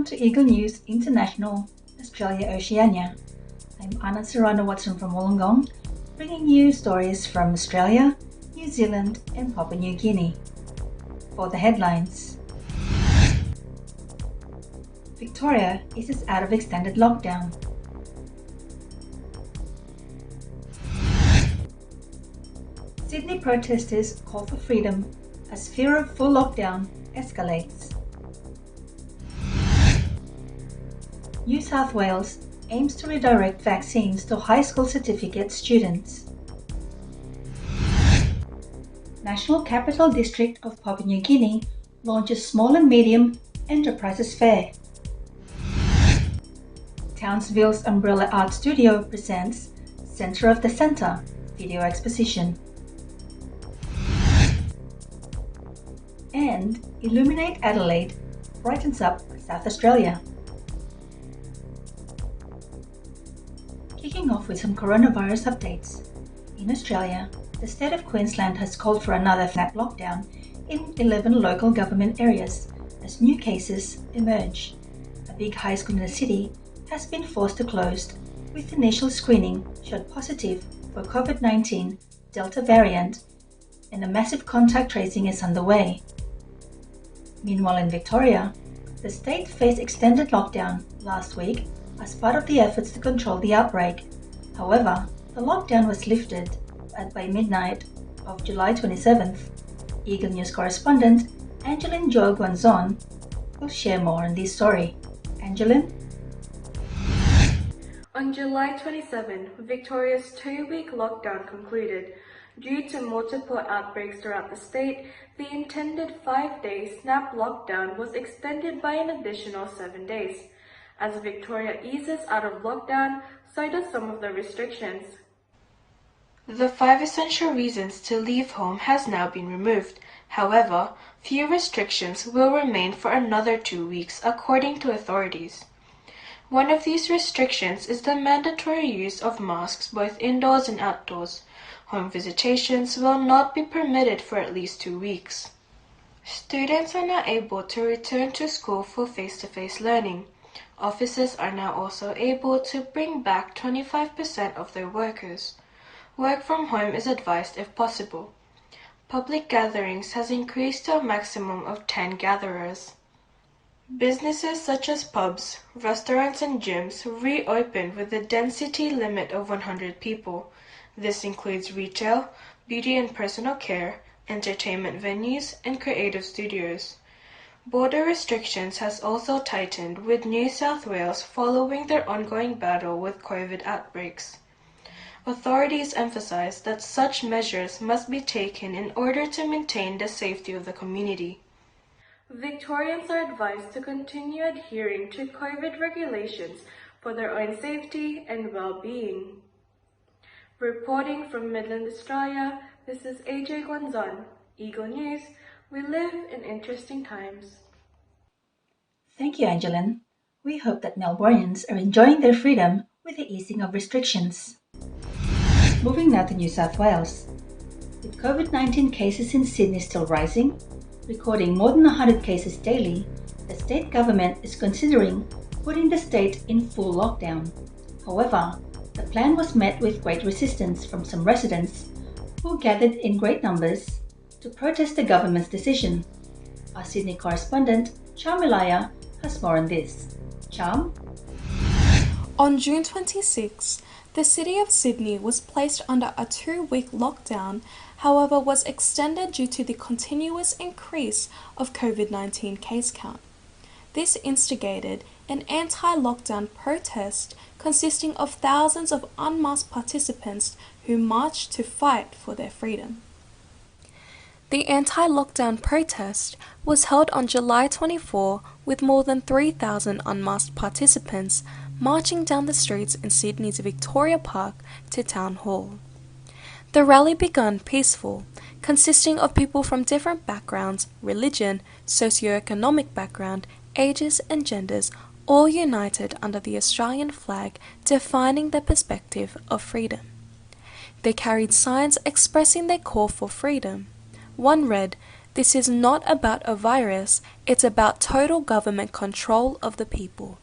Welcome to Eagle News International, Australia Oceania. I'm Anna Serrano Watson from Wollongong, bringing you stories from Australia, New Zealand and Papua New Guinea. For the headlines, Victoria eases out of extended lockdown. Sydney protesters call for freedom as fear of full lockdown escalates. New South Wales aims to redirect vaccines to high school certificate students. National Capital District of Papua New Guinea launches Small and Medium Enterprises Fair. Townsville's Umbrella Art Studio presents Centre of the Centre video exposition. And Illuminate Adelaide brightens up South Australia. Kicking off with some coronavirus updates. In Australia, the state of Queensland has called for another snap lockdown in 11 local government areas as new cases emerge. A big high school in the city has been forced to close, with initial screening showed positive for COVID-19 Delta variant, and a massive contact tracing is underway. Meanwhile in Victoria, the state faced extended lockdown last week as part of the efforts to control the outbreak. However, the lockdown was lifted by midnight of July 27th. Eagle News correspondent Angeline Jo Guanzon will share more on this story. Angeline? On July 27, Victoria's 2-week lockdown concluded. Due to multiple outbreaks throughout the state, the intended 5-day snap lockdown was extended by an additional 7 days. As Victoria eases out of lockdown, so does some of the restrictions. The 5 essential reasons to leave home has now been removed. However, few restrictions will remain for another 2 weeks, according to authorities. One of these restrictions is the mandatory use of masks both indoors and outdoors. Home visitations will not be permitted for at least 2 weeks. Students are now able to return to school for face-to-face learning. Offices are now also able to bring back 25% of their workers. Work from home is advised if possible. Public gatherings has increased to a maximum of 10 gatherers. Businesses such as pubs, restaurants and gyms reopened with a density limit of 100 people. This includes retail, beauty and personal care, entertainment venues, and creative studios. Border restrictions has also tightened with New South Wales following their ongoing battle with COVID outbreaks. Authorities emphasize that such measures must be taken in order to maintain the safety of the community. Victorians are advised to continue adhering to COVID regulations for their own safety and well-being. Reporting from Midland, Australia, this is AJ Guanzon, Eagle News. We live in interesting times. Thank you, Angeline. We hope that Melbournians are enjoying their freedom with the easing of restrictions. Moving now to New South Wales. With COVID-19 cases in Sydney still rising, recording more than 100 cases daily, the state government is considering putting the state in full lockdown. However, the plan was met with great resistance from some residents who gathered in great numbers to protest the government's decision. Our Sydney correspondent, Charm Elia, has more on this. Charm? On June 26, the city of Sydney was placed under a 2-week lockdown, however was extended due to the continuous increase of COVID-19 case count. This instigated an anti-lockdown protest consisting of thousands of unmasked participants who marched to fight for their freedom. The anti-lockdown protest was held on July 24 with more than 3,000 unmasked participants marching down the streets in Sydney's Victoria Park to Town Hall. The rally began peaceful, consisting of people from different backgrounds, religion, socio-economic background, ages and genders, all united under the Australian flag defining their perspective of freedom. They carried signs expressing their call for freedom. One read, This is not about a virus, it's about total government control of the people.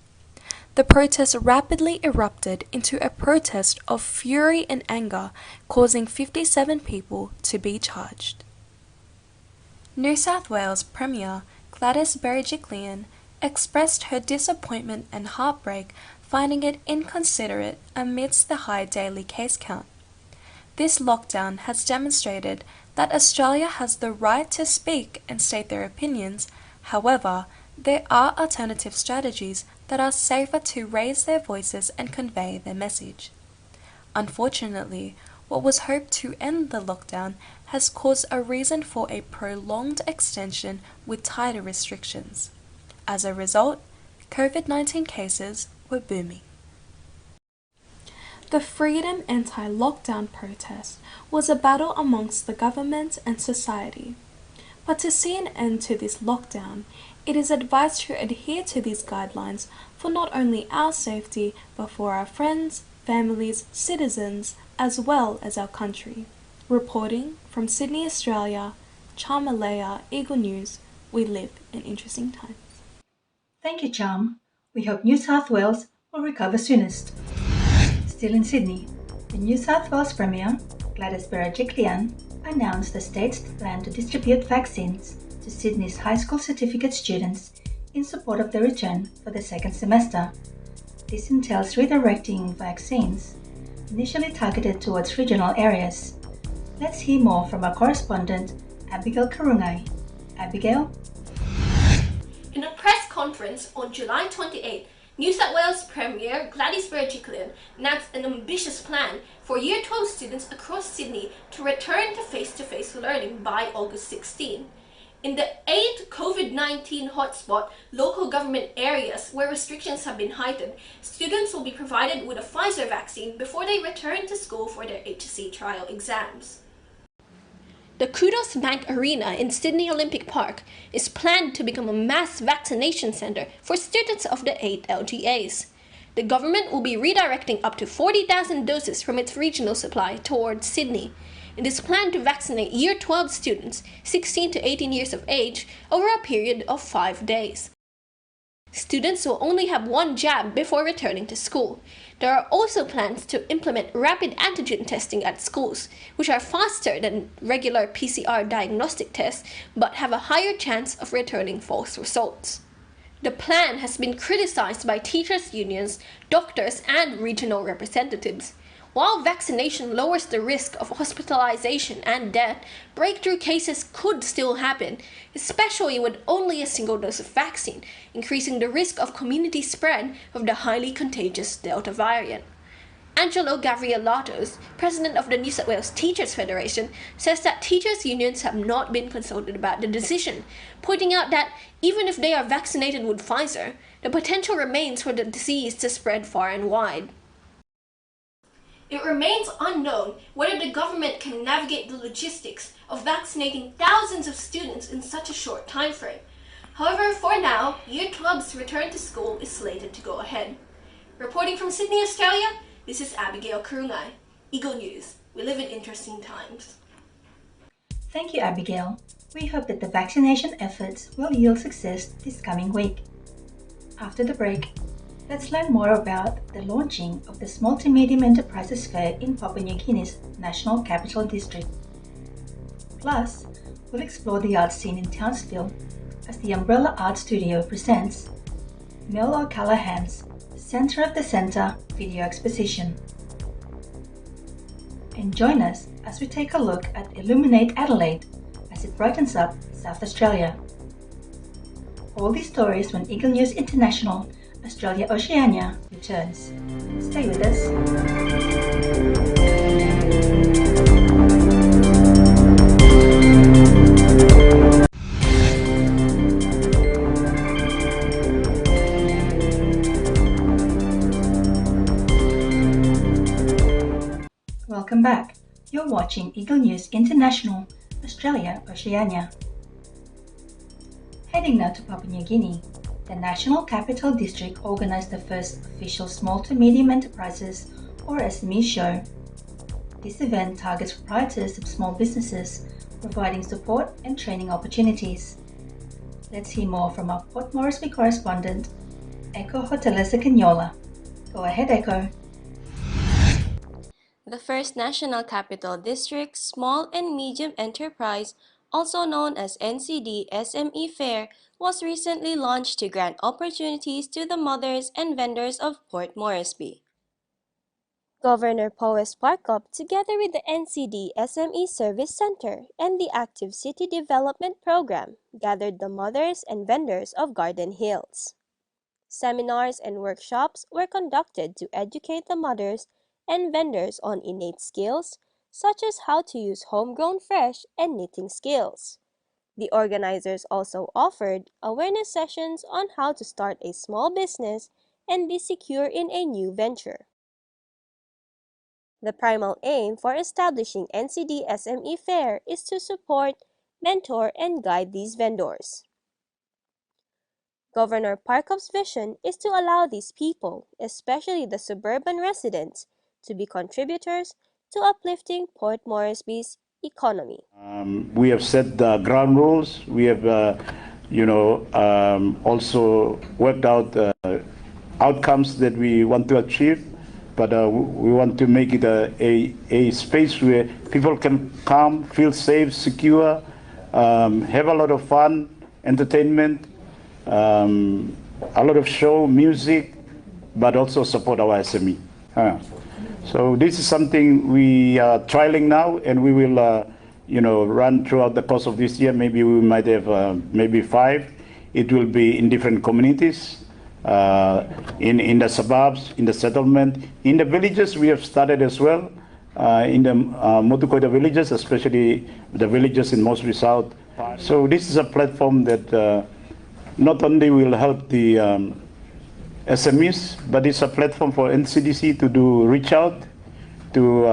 The protest rapidly erupted into a protest of fury and anger, causing 57 people to be charged. New South Wales Premier Gladys Berejiklian expressed her disappointment and heartbreak, finding it inconsiderate amidst the high daily case count. This lockdown has demonstrated that Australia has the right to speak and state their opinions. However, there are alternative strategies that are safer to raise their voices and convey their message. Unfortunately, what was hoped to end the lockdown has caused a reason for a prolonged extension with tighter restrictions. As a result, COVID-19 cases were booming. The Freedom anti-lockdown protest was a battle amongst the government and society. But to see an end to this lockdown, it is advised to adhere to these guidelines for not only our safety, but for our friends, families, citizens, as well as our country. Reporting from Sydney, Australia, Charmalaya, Eagle News, we live in interesting times. Thank you, Charm. We hope New South Wales will recover soonest. Still in Sydney, the New South Wales Premier, Gladys Berejiklian, announced the state's plan to distribute vaccines to Sydney's high school certificate students in support of the return for the second semester. This entails redirecting vaccines initially targeted towards regional areas. Let's hear more from our correspondent, Abigail CARUNGAY. Abigail? In a press conference on July 28, New South Wales Premier Gladys Berejiklian announced an ambitious plan for Year 12 students across Sydney to return to face-to-face learning by August 16. In the 8 COVID-19 hotspot local government areas where restrictions have been heightened, students will be provided with a Pfizer vaccine before they return to school for their HSC trial exams. The Kudos Bank Arena in Sydney Olympic Park is planned to become a mass vaccination centre for students of the 8 LGAs. The government will be redirecting up to 40,000 doses from its regional supply towards Sydney. It is planned to vaccinate Year 12 students 16 to 18 years of age over a period of 5 days. Students will only have one jab before returning to school. There are also plans to implement rapid antigen testing at schools, which are faster than regular PCR diagnostic tests but have a higher chance of returning false results. The plan has been criticized by teachers' unions, doctors, and regional representatives. While vaccination lowers the risk of hospitalization and death, breakthrough cases could still happen, especially with only a single dose of vaccine, increasing the risk of community spread of the highly contagious Delta variant. Angelo Gavrielatos, president of the New South Wales Teachers Federation, says that teachers' unions have not been consulted about the decision, pointing out that even if they are vaccinated with Pfizer, the potential remains for the disease to spread far and wide. It remains unknown whether the government can navigate the logistics of vaccinating thousands of students in such a short time frame. However, for now, Year 12's return to school is slated to go ahead. Reporting from Sydney, Australia, this is Abigail CARUNGAY. Eagle News. We live in interesting times. Thank you, Abigail. We hope that the vaccination efforts will yield success this coming week. After the break, let's learn more about the launching of the Small to Medium Enterprises Fair in Papua New Guinea's National Capital District. Plus, we'll explore the art scene in Townsville as the Umbrella Art Studio presents Mel O'Callaghan's Centre of the Centre video exposition. And join us as we take a look at Illuminate Adelaide as it brightens up South Australia. All these stories when Eagle News International Australia Oceania returns. Stay with us. Welcome back. You're watching Eagle News International Australia Oceania. Heading now to Papua New Guinea. The National Capital District organized the first official Small to Medium Enterprises or SME show. This event targets proprietors of small businesses providing support and training opportunities. Let's hear more from our Port Moresby correspondent, Echo Hotelesa Canyola. Go ahead, Echo. The first National Capital District Small and Medium Enterprise, also known as NCD SME Fair, was recently launched to grant opportunities to the mothers and vendors of Port Moresby. Governor Powes Parkup, together with the NCD SME Service Center and the Active City Development Program, gathered the mothers and vendors of Garden Hills. Seminars and workshops were conducted to educate the mothers and vendors on innate skills, such as how to use homegrown fresh and knitting skills. The organizers also offered awareness sessions on how to start a small business and be secure in a new venture. The primal aim for establishing NCD SME Fair is to support, mentor, and guide these vendors. Governor Parkup's vision is to allow these people, especially the suburban residents, to be contributors to uplifting Port Moresby's economy. We have set the ground rules. We have, also worked out outcomes that we want to achieve. But we want to make it a space where people can come, feel safe, secure, have a lot of fun, entertainment, a lot of show, music, but also support our SME. So this is something we are trialing now, and we will, run throughout the course of this year. Maybe we might have maybe 5. It will be in different communities. In the suburbs, in the settlement, in the villages we have started as well, in the Motukoida villages, especially the villages in Moresby South. So this is a platform that not only will help the SMEs, but it's a platform for NCDC to do reach out, to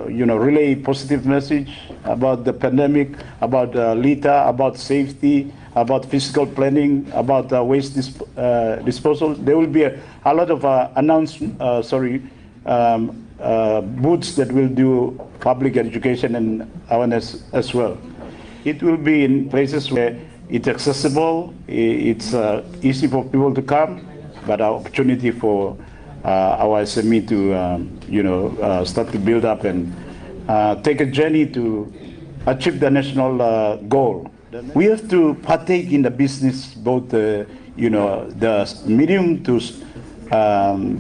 relay positive message about the pandemic, about LITA, about safety, about physical planning, about waste disposal. There will be a lot of booths that will do public education and awareness as well. It will be in places where it's accessible, it's easy for people to come, but an opportunity for our SME to start to build up and take a journey to achieve the national goal. We have to partake in the business, both the medium to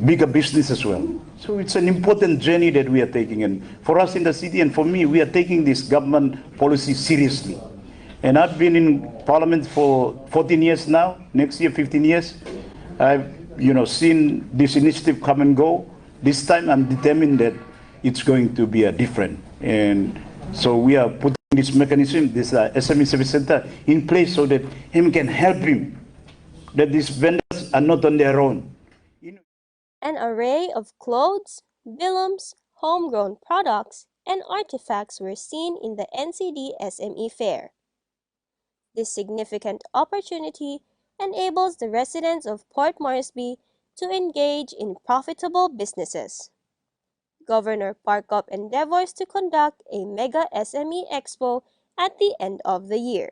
bigger business as well. So it's an important journey that we are taking, and for us in the city and for me, we are taking this government policy seriously. And I've been in Parliament for 14 years now. Next year, 15 years. I've seen this initiative come and go. This time, I'm determined that it's going to be different, and so we are putting this mechanism, this SME Service Center, in place so that him can help him, that these vendors are not on their own. An array of clothes, vellums, homegrown products, and artifacts were seen in the NCD SME Fair. This significant opportunity enables the residents of Port Moresby to engage in profitable businesses. Governor Parkup endeavors to conduct a mega SME Expo at the end of the year.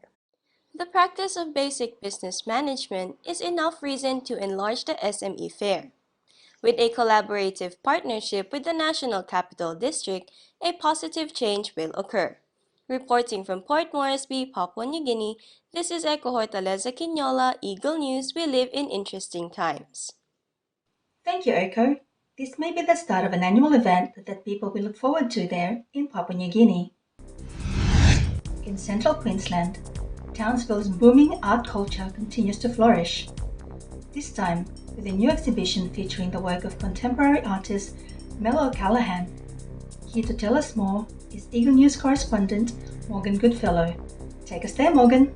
The practice of basic business management is enough reason to enlarge the SME Fair. With a collaborative partnership with the National Capital District, a positive change will occur. Reporting from Port Moresby, Papua New Guinea, this is Echo Hortaleza Quinola, Eagle News. We live in interesting times. Thank you, Echo. This may be the start of an annual event that people will look forward to there in Papua New Guinea. In central Queensland, Townsville's booming art culture continues to flourish. This time, with a new exhibition featuring the work of contemporary artist Mel O'Callaghan. Here to tell us more is Eagle News correspondent Morgan Goodfellow. Take us there, Morgan.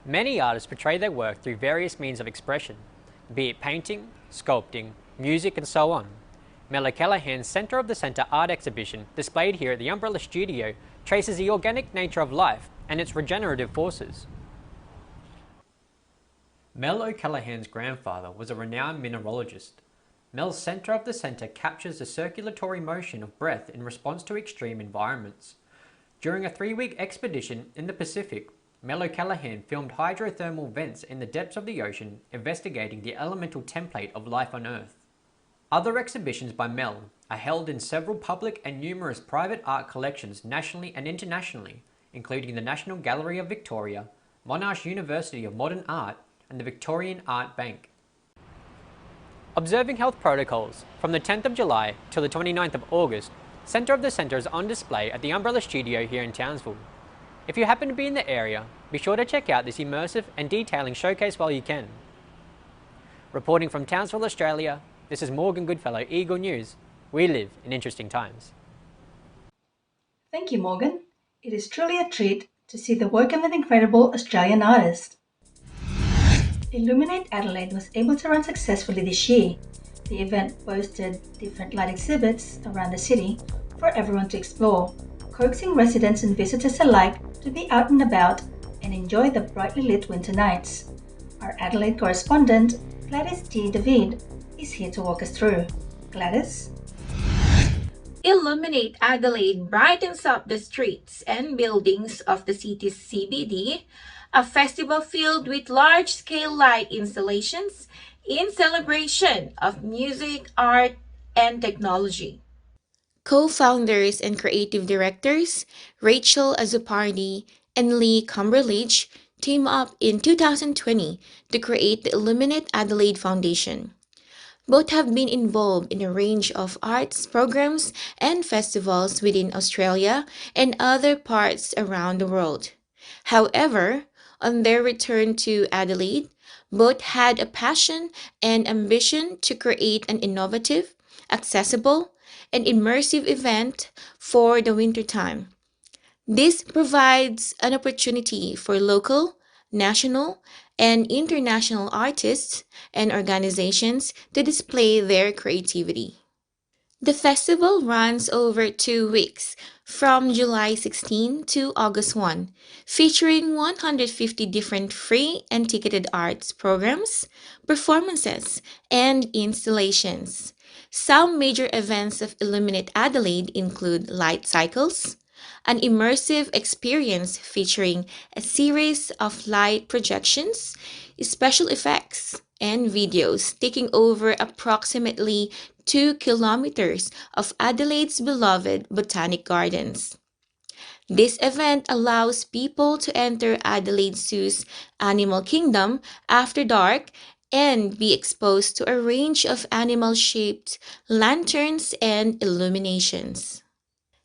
Many artists portray their work through various means of expression, be it painting, sculpting, music and so on. Mel O'Callaghan's Centre of the Centre art exhibition, displayed here at the Umbrella Studio, traces the organic nature of life and its regenerative forces. Mel O'Callaghan's grandfather was a renowned mineralogist. Mel's Centre of the Centre captures the circulatory motion of breath in response to extreme environments. During a 3-week expedition in the Pacific, Mel O'Callaghan filmed hydrothermal vents in the depths of the ocean investigating the elemental template of life on Earth. Other exhibitions by Mel are held in several public and numerous private art collections nationally and internationally, including the National Gallery of Victoria, Monash University of Modern Art, and the Victorian Art Bank. Observing health protocols from the 10th of July till the 29th of August, Centre of the Centre is on display at the Umbrella Studio here in Townsville. If you happen to be in the area, be sure to check out this immersive and detailing showcase while you can. Reporting from Townsville, Australia, this is Morgan Goodfellow, Eagle News. We live in interesting times. Thank you, Morgan. It is truly a treat to see the work of an incredible Australian artist. Illuminate Adelaide was able to run successfully this year. The event boasted different light exhibits around the city for everyone to explore, coaxing residents and visitors alike to be out and about and enjoy the brightly lit winter nights. Our Adelaide correspondent, Gladys D. David, is here to walk us through. Gladys? Illuminate Adelaide brightens up the streets and buildings of the city's CBD, a festival filled with large-scale light installations in celebration of music, art, and technology. Co-founders and creative directors Rachel Azupardi and Lee Cumberledge teamed up in 2020 to create the Illuminate Adelaide Foundation. Both have been involved in a range of arts programs and festivals within Australia and other parts around the world. However, on their return to Adelaide, both had a passion and ambition to create an innovative, accessible, and immersive event for the wintertime. This provides an opportunity for local, national, and international artists and organizations to display their creativity. The festival runs over 2 weeks, from July 16 to August 1, featuring 150 different free and ticketed arts programs, performances, and installations. Some major events of Illuminate Adelaide include light cycles, an immersive experience featuring a series of light projections, special effects, and videos taking over approximately 2 kilometers of Adelaide's beloved botanic gardens. This event allows people to enter Adelaide Zoo's Animal Kingdom after dark and be exposed to a range of animal-shaped lanterns and illuminations.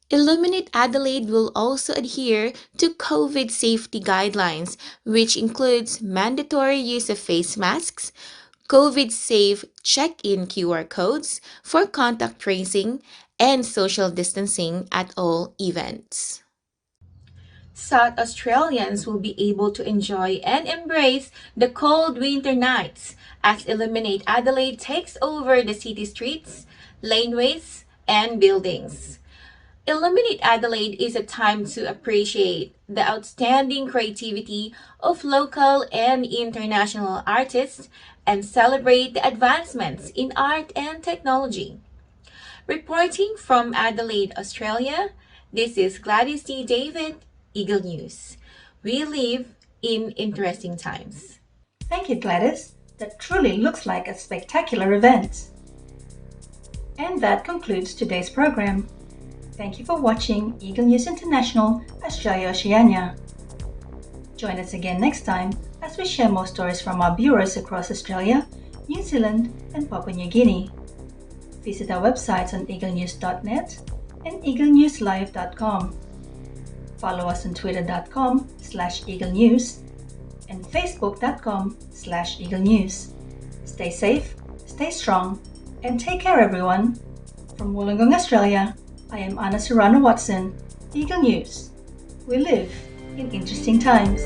Illuminate Adelaide will also adhere to COVID safety guidelines, which includes mandatory use of face masks, COVID-safe check-in QR codes for contact tracing, and social distancing at all events. South Australians will be able to enjoy and embrace the cold winter nights as Illuminate Adelaide takes over the city streets, laneways, and buildings. Illuminate Adelaide is a time to appreciate the outstanding creativity of local and international artists and celebrate the advancements in art and technology. Reporting from Adelaide, Australia, this is Gladys D. David, Eagle News. We live in interesting times. Thank you, Gladys. That truly looks like a spectacular event. And that concludes today's program. Thank you for watching Eagle News International, Australia Oceania. Join us again next time as we share more stories from our bureaus across Australia, New Zealand, and Papua New Guinea. Visit our websites on eaglenews.net and eaglenewslive.com. Follow us on twitter.com/eaglenews and facebook.com/eaglenews. Stay safe, stay strong, and take care, everyone. From Wollongong, Australia, I am Anna Serrano Watson, Eagle News. We live in interesting times.